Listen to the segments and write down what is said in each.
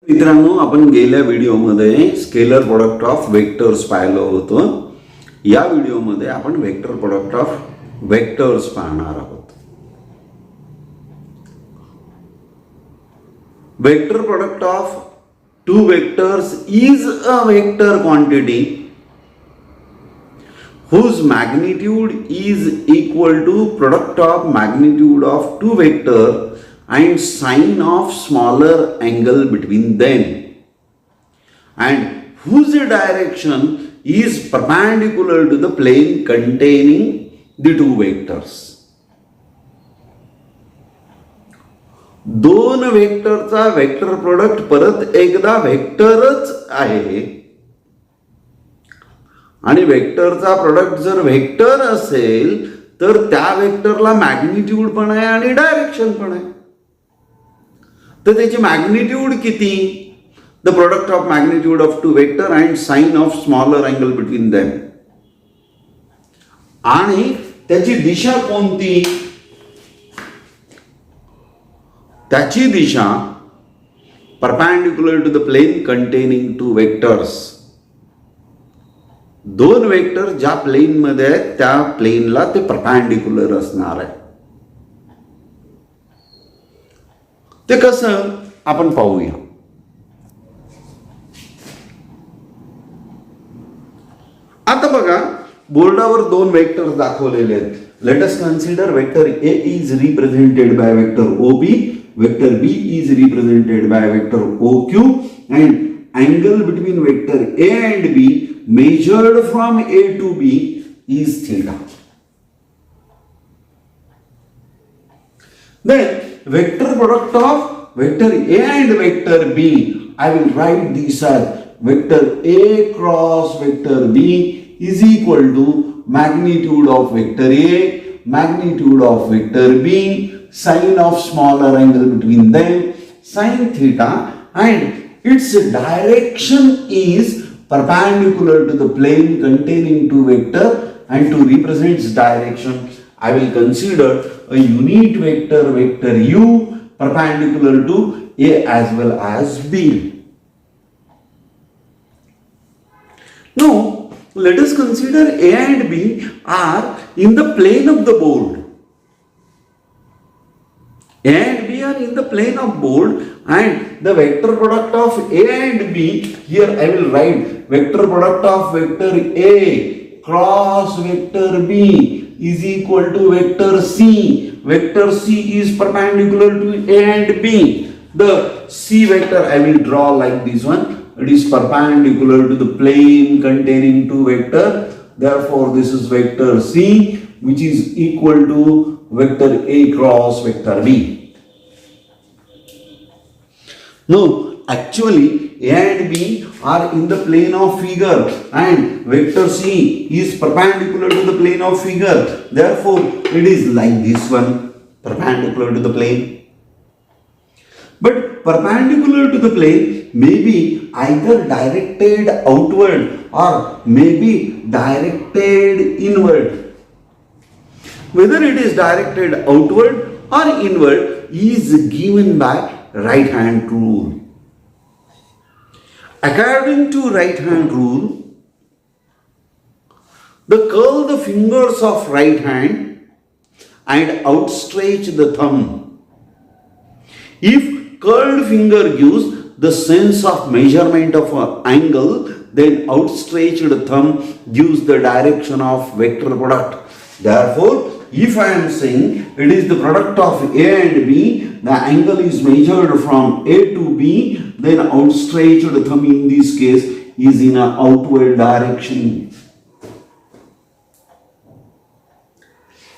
मित्रांनो, आपण गेल्या व्हिडिओमध्ये स्केलर प्रोडक्ट ऑफ वेक्टर्स पाहिलं होतं. या व्हिडिओमध्ये आपण वेक्टर प्रोडक्ट ऑफ वेक्टर्स पाहणार आहोत. Vector product of two vectors is a vector quantity whose magnitude is equal to product of magnitude of two vector and sine of smaller angle between them, and whose direction is perpendicular to the plane containing the two vectors. दोन वेक्टरचा vector product परत एकदा वेक्टरच आहे आणि वेक्टरचा product जर vector असेल तर त्या वेक्टरला magnitude पण आहे आणि डायरेक्शन पण आहे. तर त्याची मॅग्निट्यूड किती? The product of magnitude of two vector and sine of smaller angle between them. आणि त्याची दिशा कोणती? त्याची दिशा perpendicular to the plane containing two vectors. दोन वेक्टर ज्या प्लेन मध्ये आहेत त्या प्लेनला ते परपेंडिक्युलर असणार आहे. ते कसं आपण पाहूया. आता बघा, बोर्डावर दोन वेक्टर दाखवलेले आहेत. Let us consider vector A is represented by vector O B, vector B is represented by vector O Q, and angle between vector A and B measured from A to B is theta. Then vector product of vector A and vector B, I will write this as vector A cross vector B is equal to magnitude of vector A, magnitude of vector B, sine of smaller angle between them, sine theta, and its direction is perpendicular to the plane containing two vector, and to represent its direction I will consider a unit vector, vector u, perpendicular to A as well as B. Now let us consider A and B are in the plane of the board. A and B are in the plane of board, and the vector product of A and B, here I will write vector product of vector A cross vector B is equal to vector C. Vector C is perpendicular to A and B. The C vector I will draw like this one. It is perpendicular to the plane containing two vector. Therefore this is vector C, which is equal to vector A cross vector B. No, actually A and B are in the plane of figure, and vector C is perpendicular to the plane of figure. Therefore it is like this one, perpendicular to the plane. But perpendicular to the plane may be either directed outward or may be directed inward. Whether it is directed outward or inward is given by right hand rule. According to right hand rule, curl the fingers of right hand and outstretch the thumb. If curled finger gives the sense of measurement of an angle, then outstretched thumb gives the direction of vector product. Therefore, if I am saying it is the product of A and B, the angle is measured from A to B, then outstretched thumb in this case is in an outward direction.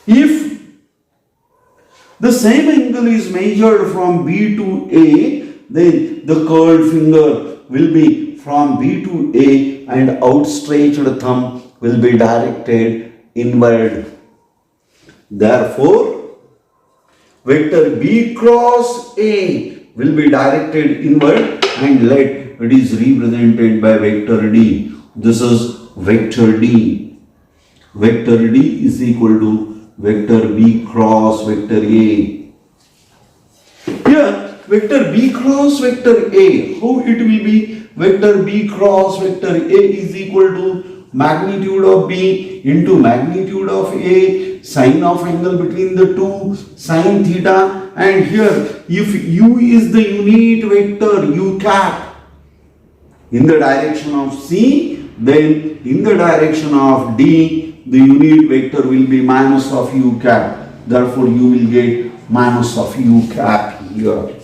If the same angle is measured from B to A, then the curled finger will be from B to A and outstretched thumb will be directed inward. Therefore, vector B cross A will be directed inward, and let it is represented by vector D. This is vector D. Vector D is equal to vector B cross vector A. Here vector B cross vector A, how it will be? Vector B cross vector A is equal to magnitude of B into magnitude of A, sine of angle between the two, sine theta. And here, if U is the unit vector U cap in the direction of C, then in the direction of D, the unit vector will be minus of U cap. Therefore, you will get minus of U cap here.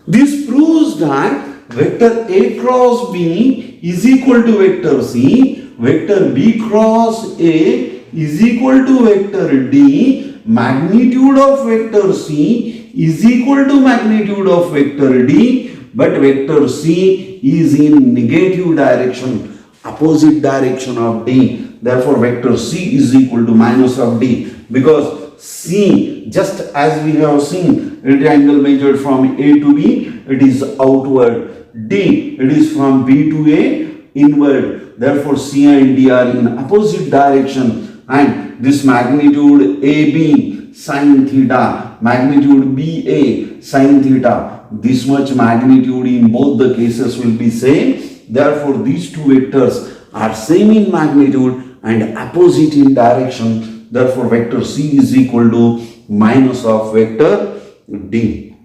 This proves that vector A cross B is equal to vector C, vector B cross A is equal to vector D, magnitude of vector C is equal to magnitude of vector D, but vector C is in negative direction, opposite direction of D. Therefore, vector C is equal to minus of D, because C, just as we have seen, it angle measured from A to B, it is outward. D, it is from B to A, inward. Therefore, C and D are in opposite direction, and this magnitude AB sin theta, magnitude BA sin theta, this much magnitude in both the cases will be same. Therefore, these two vectors are same in magnitude and opposite in direction. Therefore, vector C is equal to minus of vector D.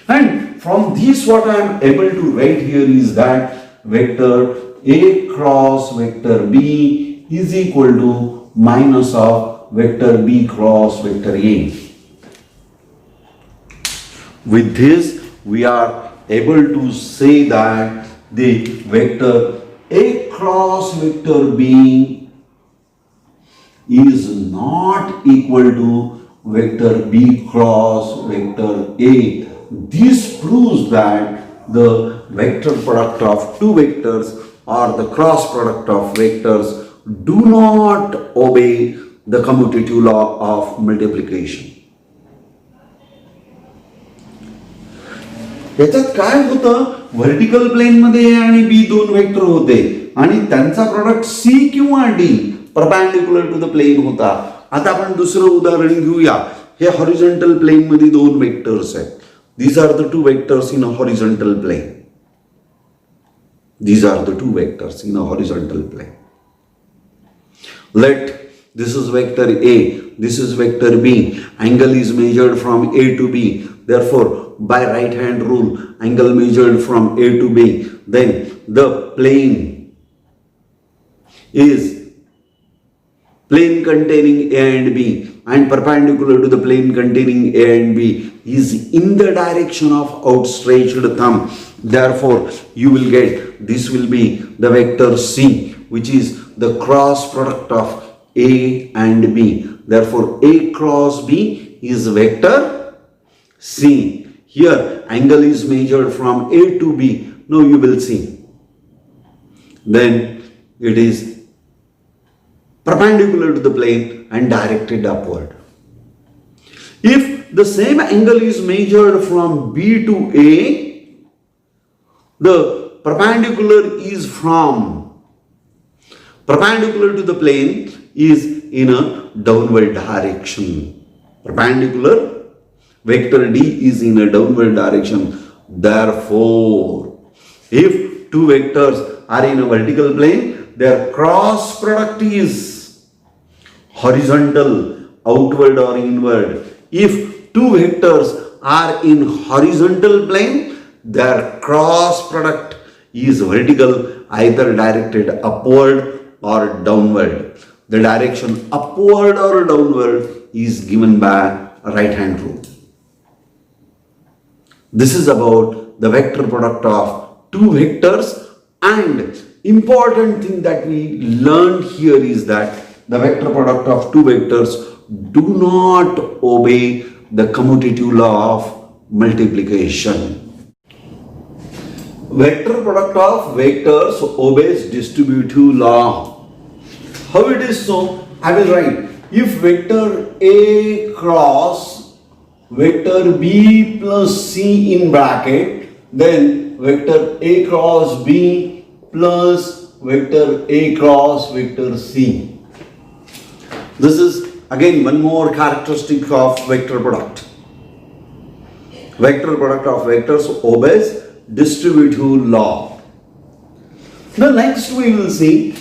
And from this, what I am able to write here is that vector A cross vector B is equal to minus of vector B cross vector A. With this, we are able to say that the vector A cross vector B is not equal to vector B cross vector A. This proves that the vector product of two vectors or the cross product of vectors do not obey the commutative law of multiplication. याच्यात काय होतं, vertical plane मध्ये ए आणि B दोन vector होते आणि त्यांचा product C किंवा D perpendicular to the plane होता. आता आपण दुसरं उदाहरण घेऊया. हे हॉरिझॉन्टल प्लेन मध्ये दोन वेक्टर्स आहेत. These are the two vectors in a horizontal plane. These are the two vectors in a horizontal plane. Let this is vector A, this is vector B. Angle is measured from A to B. Therefore, by right hand rule, angle measured from A to B. Then the plane is plane containing A and B, and perpendicular to the plane containing A and B is in the direction of outstretched thumb. Therefore, you will get, this will be the vector C, which is the cross product of A and B. Therefore, A cross B is vector C. Here, angle is measured from A to B. Now you will see. Then it is perpendicular to the plane and directed upward. If the same angle is measured from B to A, the perpendicular is from perpendicular to the plane is in a downward direction. Perpendicular vector D is in a downward direction. Therefore, if two vectors are in a vertical plane, their cross product is horizontal, outward or inward. If two vectors are in horizontal plane, their cross product is vertical, either directed upward or downward. The direction upward or downward is given by right hand rule. This is about the vector product of two vectors, and important thing that we learned here is that the vector product of two vectors do not obey the commutative law of multiplication. Vector product of vectors obeys distributive law. How it is so? I will write, if vector A cross vector B plus C in bracket, then vector A cross B plus vector A cross vector C. This is again one more characteristic of vector product. Vector product of vectors obeys distributive law. The next we will see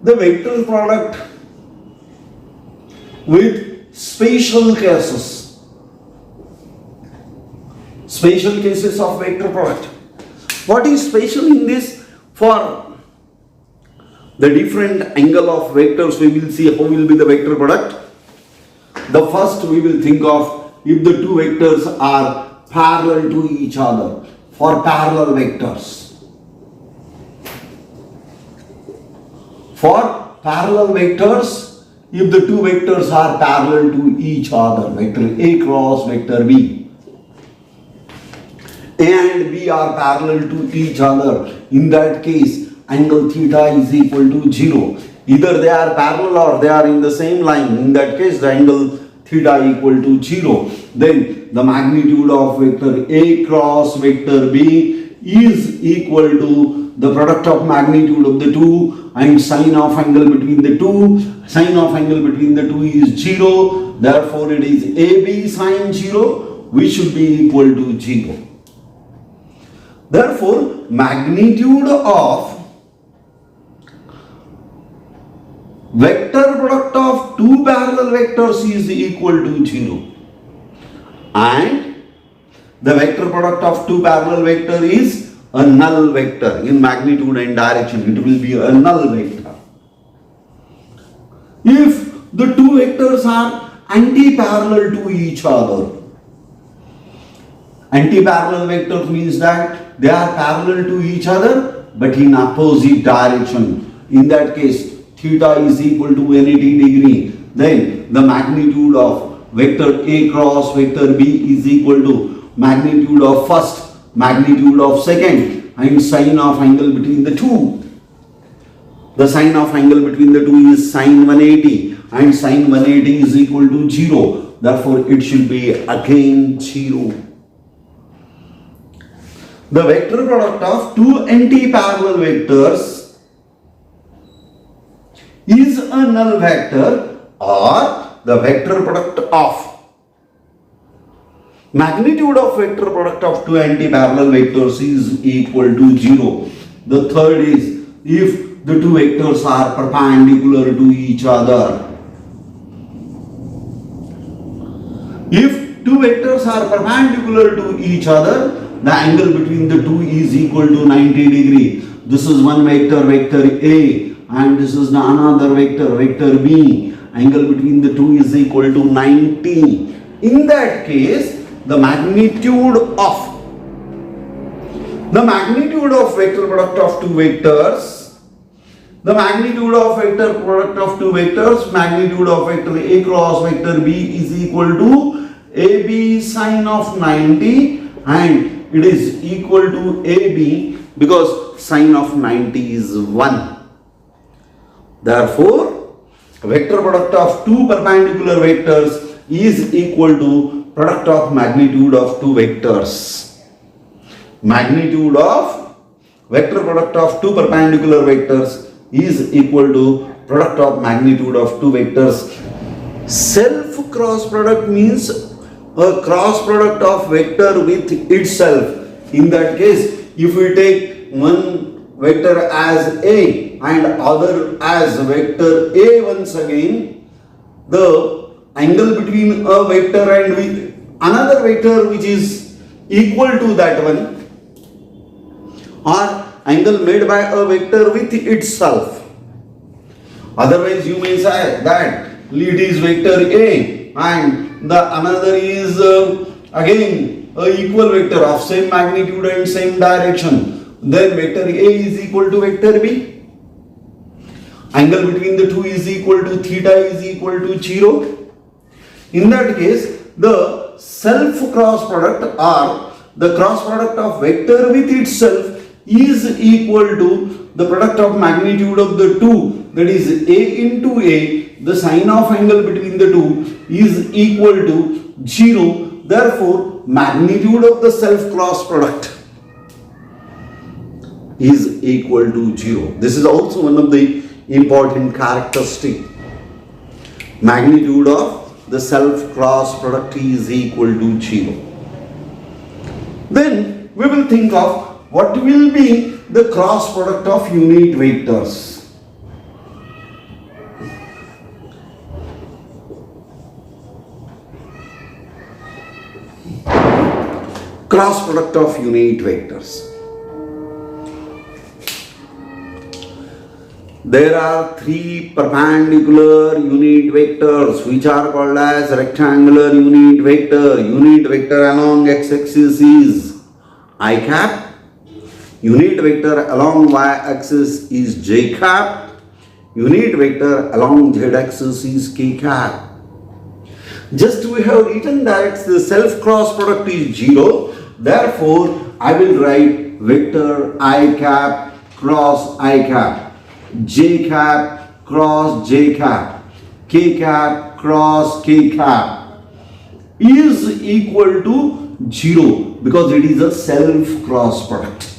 the vector product with special cases. Special cases of vector product. What is special in this? For the different angle of vectors, we will see how will be the vector product. The first we will think of if the two vectors are parallel to each other, for parallel vectors. For parallel vectors, if the two vectors are parallel to each other, vector A cross vector B, A and B are parallel to each other, in that case angle theta is equal to 0. Either they are parallel or they are in the same line, in that case the angle theta equal to 0. Then the magnitude of vector A cross vector B is equal to the product of magnitude of the two, and sine of angle between the two. Sine of angle between the two is 0. Therefore, it is AB sine 0, which should be equal to 0. Therefore, magnitude of vector product of two parallel vectors is equal to 0. And the vector product of two parallel vector is a null vector in magnitude and direction. It will be a null vector. If the two vectors are anti-parallel to each other, anti-parallel vectors means that they are parallel to each other but in opposite direction. In that case, theta is equal to 180 degree. Then the magnitude of vector A cross vector B is equal to magnitude of first, magnitude of second, and sine of angle between the two. The sine of angle between the two is sine 180, and sine 180 is equal to 0. Therefore, it should be again 0. The vector product of two anti-parallel vectors is a null vector, or the vector product of magnitude of vector product of two anti-parallel vectors is equal to 0. The third is if the two vectors are perpendicular to each other. If two vectors are perpendicular to each other, the angle between the two is equal to 90 degree. This is one vector, vector A, and this is another vector, vector B. Angle between the two is equal to 90. In that case, the magnitude of vector product of two vectors, the magnitude of vector product of two vectors, magnitude of vector A cross vector B is equal to AB sine of 90, and it is equal to AB because sine of 90 is 1. Therefore, vector product of two perpendicular vectors is equal to product of magnitude of two vectors. Magnitude of vector product of two perpendicular vectors is equal to product of magnitude of two vectors. Self cross product means a cross product of vector with itself. In that case, if we take one vector as A and other as vector A once again, the angle between a vector and with another vector which is equal to that one, or angle made by a vector with itself. Otherwise, you may say that it is vector A and the another is again a equal vector of same magnitude and same direction. Then vector A is equal to vector B. Angle between the two is equal to theta is equal to 0. In that case, the self cross product or the cross product of vector with itself is equal to the product of magnitude of the two, that is A into A. The sine of angle between the two is equal to 0. Therefore, magnitude of the self cross product is equal to 0. This is also one of the important characteristic. Magnitude of the self cross product is equal to 0. Then we will think of what will be the cross product of unit vectors. Cross product of unit vectors. There are three perpendicular unit vectors which are called as rectangular unit vector. Unit vector along x-axis is I cap. Unit vector along y-axis is j cap. Unit vector along z-axis is k cap. Just we have written that the self cross product is 0. Therefore, I will write vector I cap cross I cap. J cap cross J cap, K cap cross K cap is equal to 0 because it is a self cross product.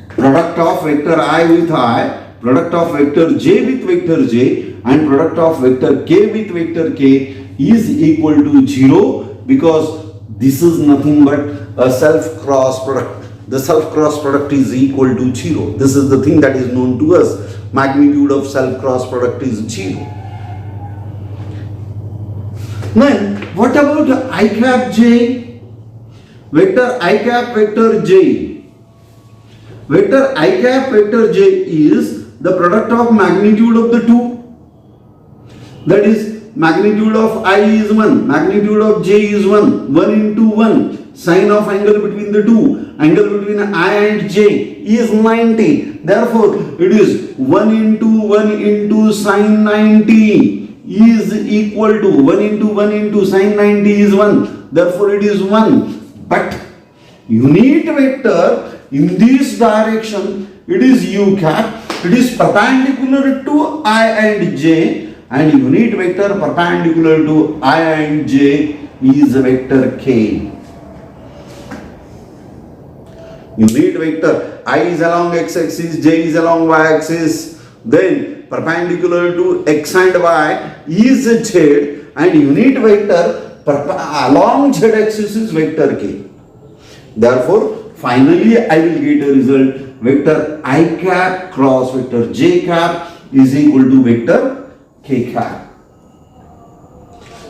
Product of vector I with I, product of vector J with vector J and product of vector K with vector K is equal to 0 because this is nothing but a self cross product. The self cross product is equal to 0. This is the thing that is known to us. Magnitude of self cross product is 0. Then what about I cap j? Vector I cap vector j. Vector I cap vector j is the product of magnitude of the two. That is, magnitude of I is 1, magnitude of j is 1, 1 into 1. Sine of angle between the two, angle between I and j is 90. Therefore, it is 1 into sine 90 is equal to 1 into sine 90 is 1. Therefore, it is 1. But unit vector in this direction, it is u cap. It is perpendicular to I and j, and unit vector perpendicular to I and j is vector k. Unit vector I is along x-axis, j is along y-axis, then perpendicular to x and y is z, and unit vector along z-axis is vector k. Therefore, finally I will get a result vector I cap cross vector j cap is equal to vector k cap.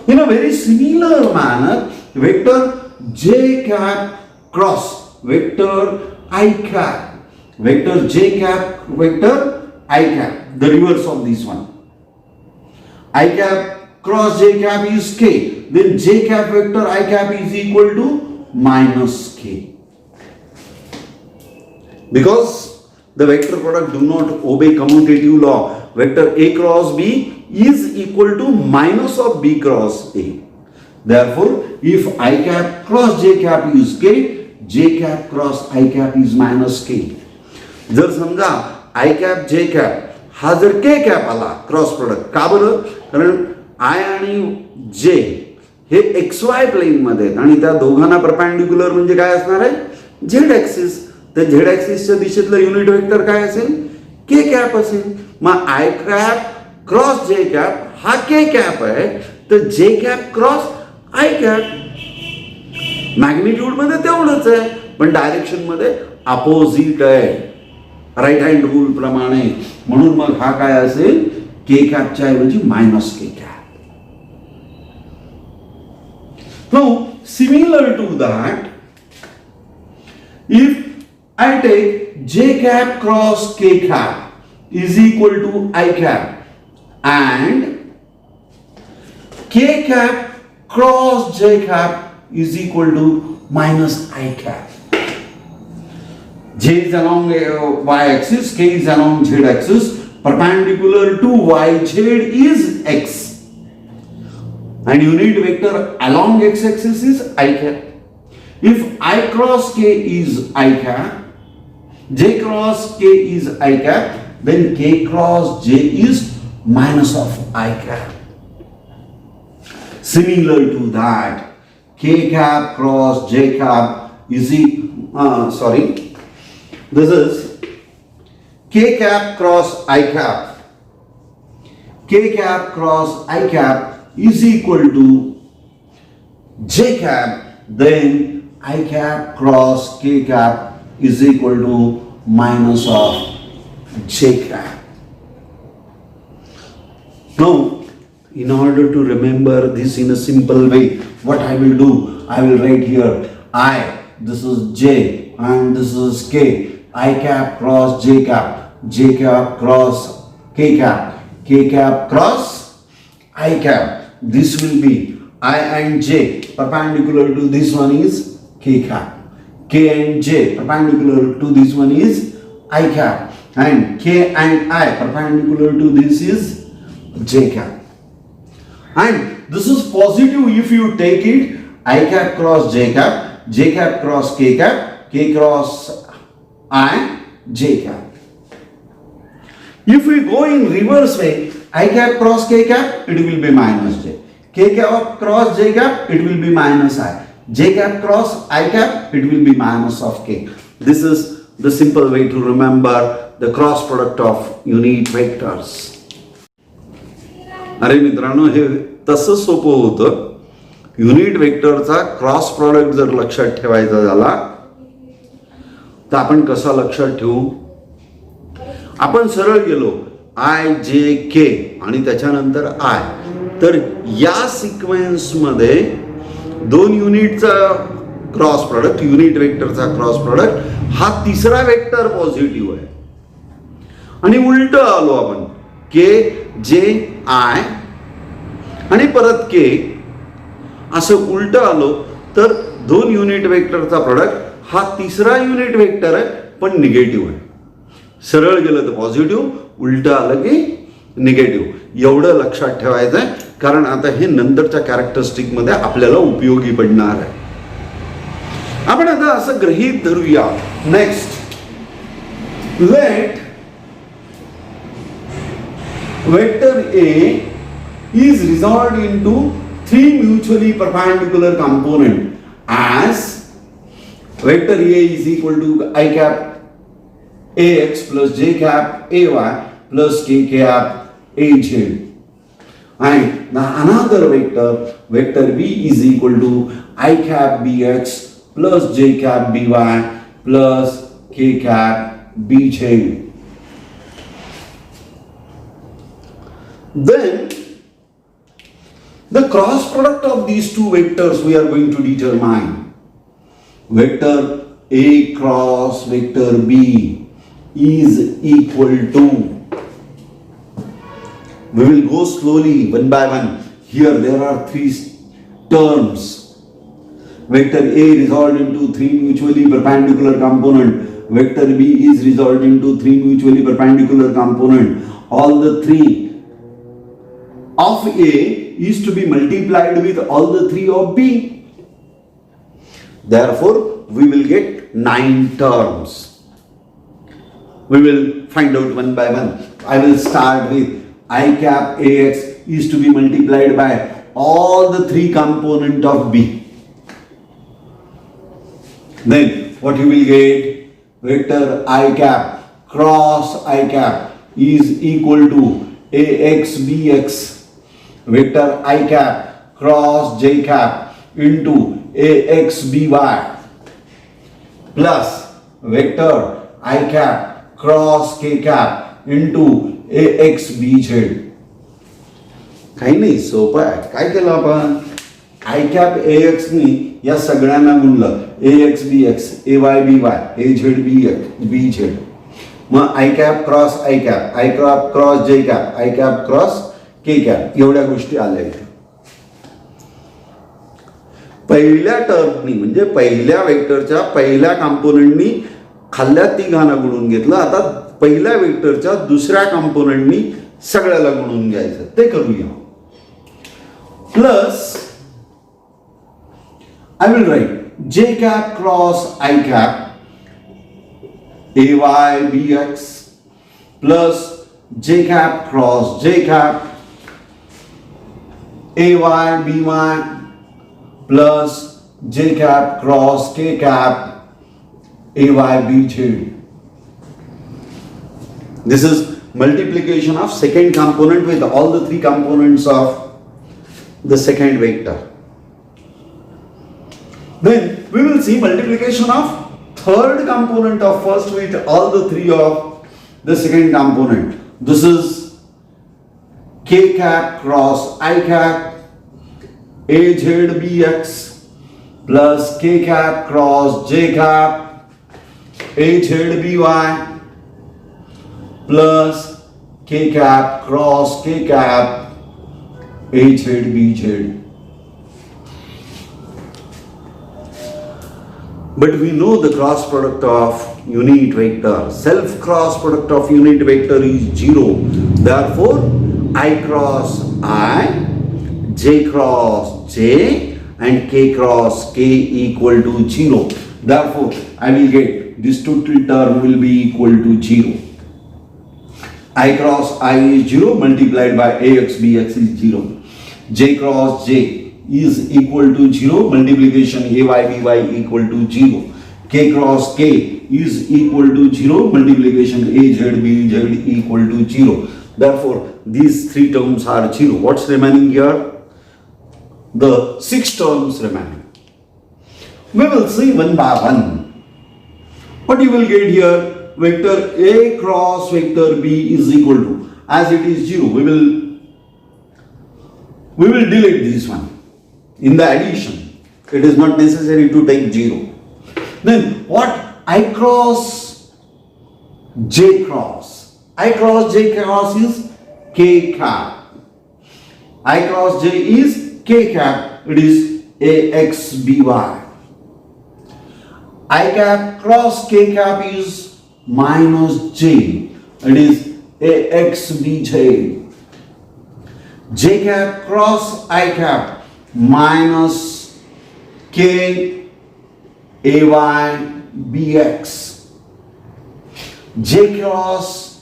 In a very similar manner, vector j cap cross vector I cap, vector j cap, vector I cap, the reverse of this one. I cap cross j cap is k, then j cap vector I cap is equal to minus k. Because the vector product do not obey commutative law, vector a cross b is equal to minus of b cross a. Therefore, if I cap cross j cap is k, j cap cross I cap is minus k. जर समजा I cap j cap हा जर k cap आला cross product, का बरं? कारण I आणि j हे xy plane मध्ये आहेत आणि त्या दोघांना परपेंडिक्युलर म्हणजे काय असणार आहे? z axis. तर z ऍक्सिसच्या दिशेतलं युनिट वेक्टर काय असेल? k cap असेल. मग I cap cross j cap हा k cap आहे, तर j cap cross I cap. Magnitude मध्ये तेवढंच आहे, पण डायरेक्शन मध्ये अपोजिट आहे, राईट हँड रूल प्रमाणे. म्हणून मग हा काय असेल? के कॅपच्या ऐवजी minus K cap. Now similar to that, if I take J cap cross K cap is equal to I cap and K cap cross J cap is equal to minus I cap. J is along y-axis, K is along z-axis, perpendicular to yz is x, and unit vector along x-axis is I cap. If I cross K is I cap, J cross K is I cap, then K cross J is minus of I cap. Similar to that, K cap cross J cap is this is K cap cross I cap k cap cross I cap is equal to j cap, then I cap cross k cap is equal to minus of j cap. Now, in order to remember this in a simple way, what I will do, I will write here I, this is j and this is k, I cap cross j cap cross k cap cross I cap. This will be I and j perpendicular to this one is k cap, k and j perpendicular to this one is I cap, and k and I perpendicular to this is j cap. And this is positive if you take it I cap cross j cap cross k cross I, j cap. If we go in reverse way, I cap cross k cap, it will be minus j. K cap cross j cap, it will be minus I. J cap cross I cap, it will be minus of k. This is the simple way to remember the cross product of unit vectors. अरे मित्रांनो, हे तसं सोपं होतं. Unit वेक्टरचा cross product जर लक्षात ठेवायचा झाला तर आपण कसा लक्षात ठेवू? आपण सरळ गेलो आय जे के आणि त्याच्यानंतर आय, तर या सिक्वेन्स मध्ये दोन युनिटचा क्रॉस प्रॉडक्ट, युनिट वेक्टरचा क्रॉस प्रॉडक्ट हा तिसरा वेक्टर पॉझिटिव्ह आहे. आणि उलट आलो आपण के जे आय आणि परत के, असं उलट आलो तर दोन युनिट वेक्टरचा प्रॉडक्ट हा तिसरा युनिट वेक्टर आहे पण निगेटिव्ह आहे. सरळ गेलं तर पॉझिटिव्ह, उलट आलं की निगेटिव्ह. एवढं लक्षात ठेवायचं आहे, कारण आता हे नंतरच्या कॅरेक्टरिस्टिक मध्ये आपल्याला उपयोगी पडणार आहे. आपण आता असं गृहीत धरूया. Next, let vector A is resolved into three mutually perpendicular component as vector A is equal to I cap AX plus J cap AY plus K cap AZ, and another vector B is equal to I cap BX plus J cap BY plus K cap BZ. Then the cross product of these two vectors we are going to determine. Vector A cross vector B is equal to, we will go slowly one by one. Here there are three terms. Vector A resolved into three mutually perpendicular component. Vector B is resolved into three mutually perpendicular component. All the three of A is to be multiplied with all the three of B. Therefore, we will get 9 terms. We will find out one by one. I will start with I cap AX is to be multiplied by all the three components of B. Then what you will get? Vector I cap cross I cap is equal to AX BX. Vector I cap cross J cap into AX BY plus vector I cap cross K cap into AX BZ. काही नाही, सोपं आहे. काय केलं आपण? I cap AX नी या सगळ्यांना गुणलं, AX BX AY BY AZ BZ. Mug i cap cross i cap, i cap cross J cap, i cap cross K cap, एवढ्या गोष्टी आल्या. पहिल्या टर्मनी म्हणजे पहिल्या वेक्टरच्या पहिल्या कंपोनेंटनी खाल्ल्या तिघांना गुणून घेतलं. आता पहिल्या वेक्टरच्या दुसऱ्या कंपोनेंटनी सगळ्याला गुणून घ्यायचं, ते करूया. Plus I will write J cap cross i cap AY BX plus J cap cross J cap AY BY plus J cap cross K cap AY BZ. This is multiplication of second component with all the three components of the second vector. Then we will see multiplication of third component of first with all the three of the second component. This is k cap cross I cap AZBX plus k cap cross j cap AZBY plus k cap cross k cap AZBZ. But we know the cross product of unit vector. Self cross product of unit vector is 0. Therefore, I cross I, j cross j and k cross k equal to 0. Therefore, I will get this total term will be equal to 0. I cross I is 0 multiplied by ax bx is 0. J cross j is equal to 0 multiplication ay by equal to 0. K cross k is equal to 0 multiplication az bz equal to 0. Therefore, these three terms are 0. What's remaining here? The 6 terms remaining. We will see one by one. What you will get here? Vector A cross vector B is equal to, as it is 0, we will delete this one. In the addition, it is not necessary to take 0. Then what? I cross j cross. I cross j cross is k cap. I cross j is k cap. It is ax by. I cap cross k cap is minus j. It is ax bj. J cap cross I cap minus k ay bx. J cross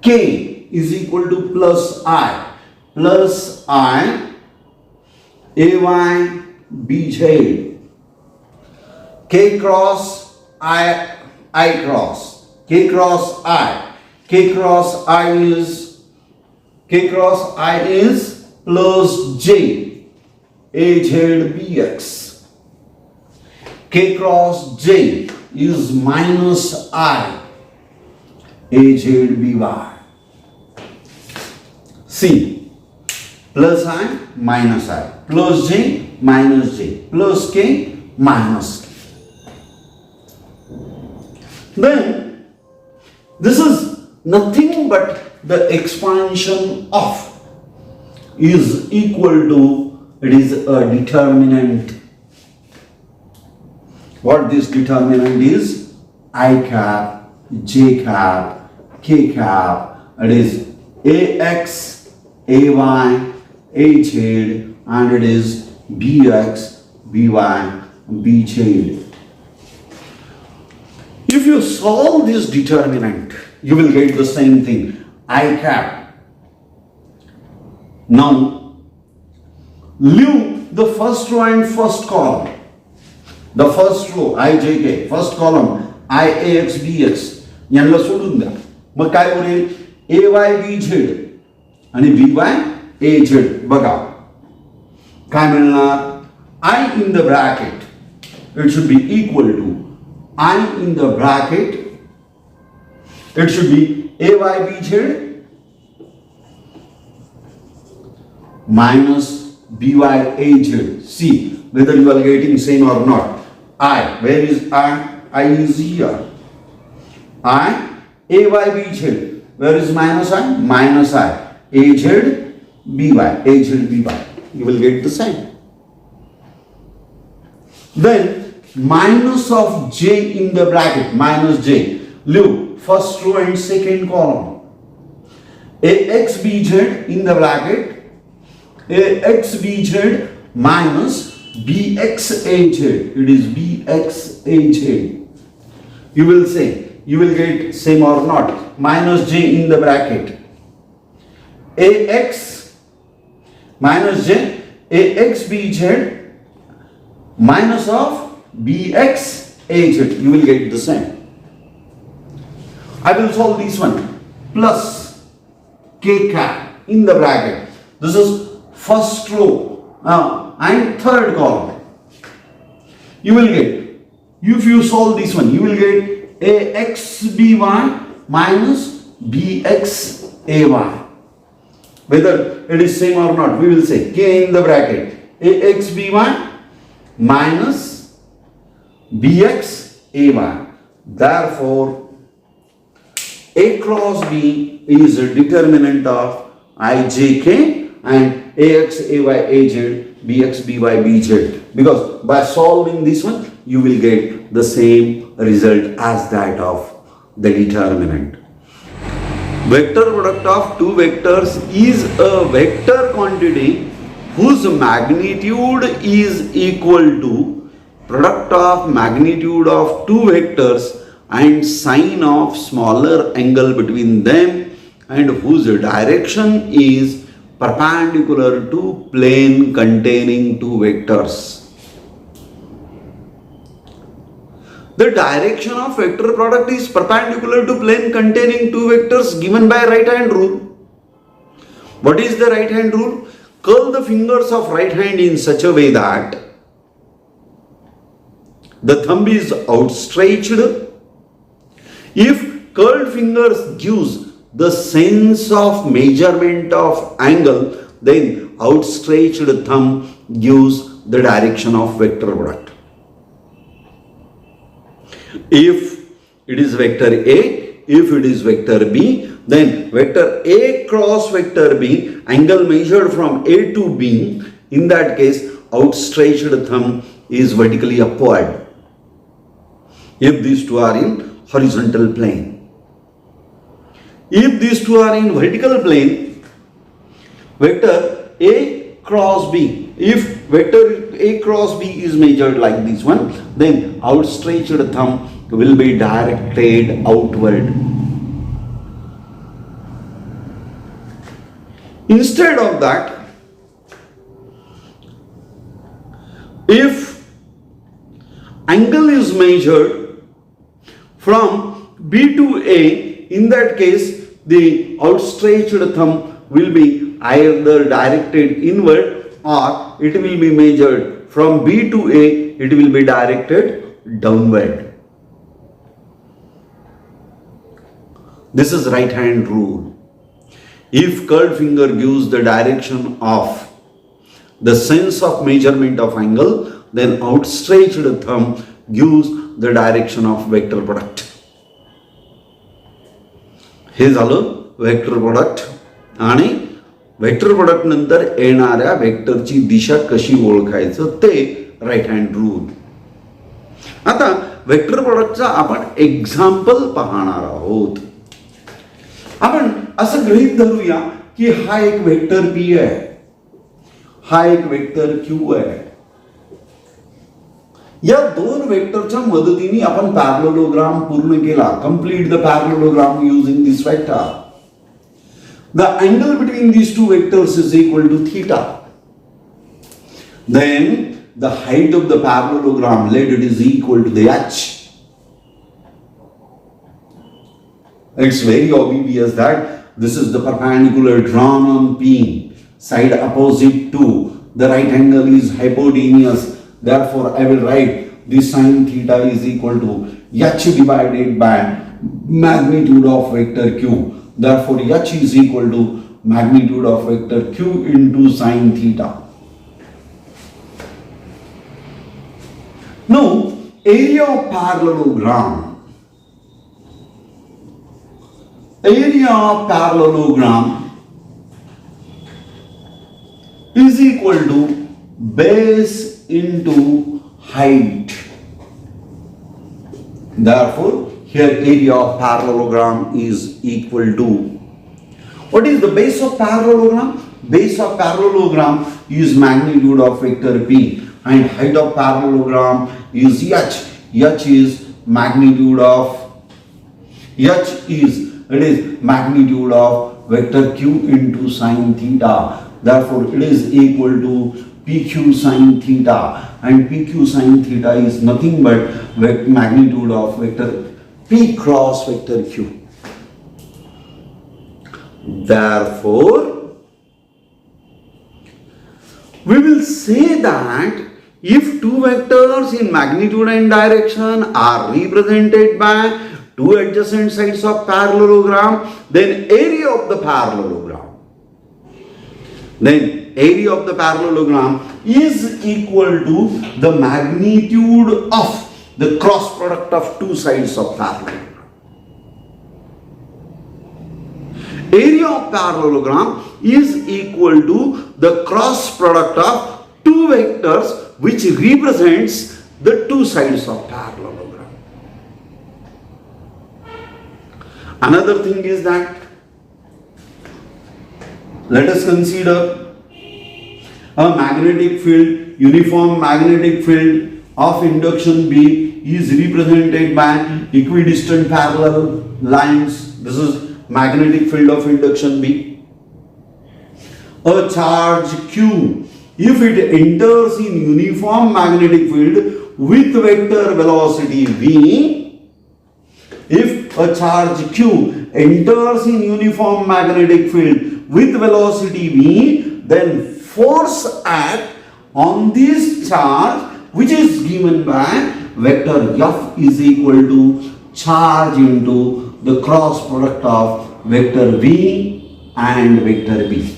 k is equal to plus I ay bj. K cross I cross k cross I is plus j azbx. K cross j is minus I azby. See, plus I minus I, plus j minus j, plus k minus k. Then this is nothing but the expansion of is equal to, it is a determinant. What this determinant is? I cap, j cap, k cap, it is ax, ay, az, and it is bx, by, bz. If you solve this determinant, you will get the same thing. I cap. Now, leave the first row and first column. The first row, ijk, first column, iax, bx. यांना सोडून द्या. मग काय उरेल? ay, bz आणि by, az. बघा. काय मिळणार? I in the bracket, it should be equal to I in the bracket, it should be ay, bz minus by, az. See whether you are getting same or not. I, where is I? I is here. I, ay, bz. Where is minus I? Minus I. Az, by, az, by. You will get the same. Then minus of j in the bracket, minus j. Leave first row and second column. Ax, bz in the bracket, ax, bz minus bx, az. It is bx, az. You will say, you will get same or not. Minus j in the bracket. Ax minus j, ax, bz minus of bx, az. You will get the same. I will solve this one. plus k cap in the bracket. This is first row and third column. You will get, if you solve this one, you will get axby minus bxay. Whether it is same or not, we will say k in the bracket axby minus bxay. Therefore, a cross b is a determinant of ijk and ax, ay, az, bx, by, bz. Because by solving this one, you will get the same result as that of the determinant. Vector product of two vectors is a vector quantity whose magnitude is equal to product of magnitude of two vectors and sine of smaller angle between them and whose direction is perpendicular to plane containing two vectors. The direction of vector product is perpendicular to plane containing two vectors given by right hand rule. What is the right hand rule? Curl the fingers of right hand in such a way that the thumb is outstretched. If curled fingers gives the sense of measurement of angle, then outstretched thumb gives the direction of vector product. If it is vector A, if it is vector B, then vector A cross vector B, angle measured from A to B, in that case outstretched thumb is vertically upward. If these two are in horizontal plane. If these two are in vertical plane, vector A cross B, if vector A cross B is measured like this one, then outstretched thumb will be directed outward. Instead of that, if angle is measured from B to A, in that case the outstretched thumb will be either directed inward or it will be measured from B to A, it will be directed downward. This is right hand rule. If curled finger gives the direction of the sense of measurement of angle, then outstretched thumb gives the direction of vector product. हे झालं vector product आणि vector product नंतर येणाऱ्या वेक्टरची दिशा कशी ओळखायचं ते right hand rule. आता vector प्रोडक्टचा आपण example पाहणार आहोत. आपण असं गृहीत धरूया की हा एक वेक्टर P आहे, हा एक वेक्टर Q आहे. या दोन वेक्टरच्या मदतीने आपण पॅरलेलोग्राम पूर्ण केला. Complete the parallelogram using this vector. The angle between these two vectors is equal to theta. Then the height of the parallelogram, let it is equal to the h. It's very obvious that this is the perpendicular drawn on P, side opposite to the right angle is hypotenuse. Therefore, I will write this sine theta is equal to h divided by magnitude of vector q. Therefore, h is equal to magnitude of vector q into sine theta. Now, area of parallelogram. Area of parallelogram is equal to base into height. Therefore, here area of parallelogram is equal to, what is the base of parallelogram? Base of parallelogram is magnitude of vector P and height of parallelogram is h. h is magnitude of, it is magnitude of vector q into sine theta. Therefore, it is equal to pq sine theta, and pq sine theta is nothing but magnitude of vector p cross vector q. Therefore, we will say that if two vectors in magnitude and direction are represented by two adjacent sides of parallelogram, then area of the parallelogram is equal to the magnitude of the cross product of two sides of parallelogram. Area of parallelogram is equal to the cross product of two vectors which represents the two sides of parallelogram. Another thing is that let us consider a magnetic field, uniform magnetic field of induction B is represented by equidistant parallel lines. This is magnetic field of induction B. A charge Q, if it enters in uniform magnetic field with vector velocity V, if a charge Q enters in uniform magnetic field with velocity V, then force act on this charge which is given by vector F is equal to charge into the cross product of vector V and vector B.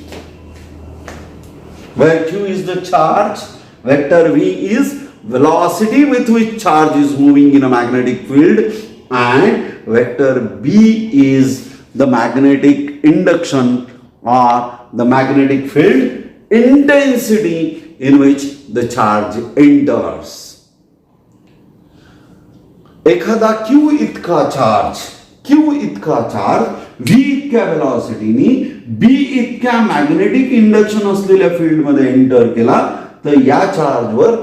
Where Q is the charge, vector V is velocity with which charge is moving in a magnetic field, and vector B is the magnetic induction or the magnetic field intensity in which the charge enters. एखादा Q इतका charge V इतक्या वेलॉसिटीनी B इतक्या magnetic induction असलेल्या field मध्ये enter केला तर या चार्जवर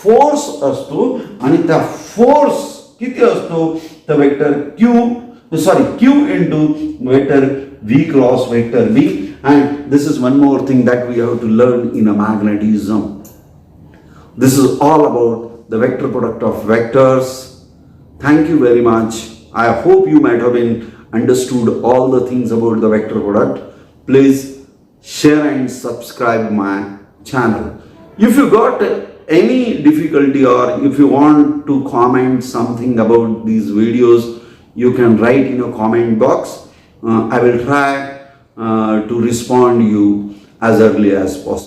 force असतो आणि त्या फोर्स किती असतो तर vector Q into vector V cross vector B. And this is one more thing that we have to learn in a magnetism. This is all about the vector product of vectors. Thank you very much. I hope you might have been understood all the things about the vector product. Please share and subscribe my channel. If you got any difficulty or if you want to comment something about these videos, you can write in a comment box. I will try to respond you as early as possible.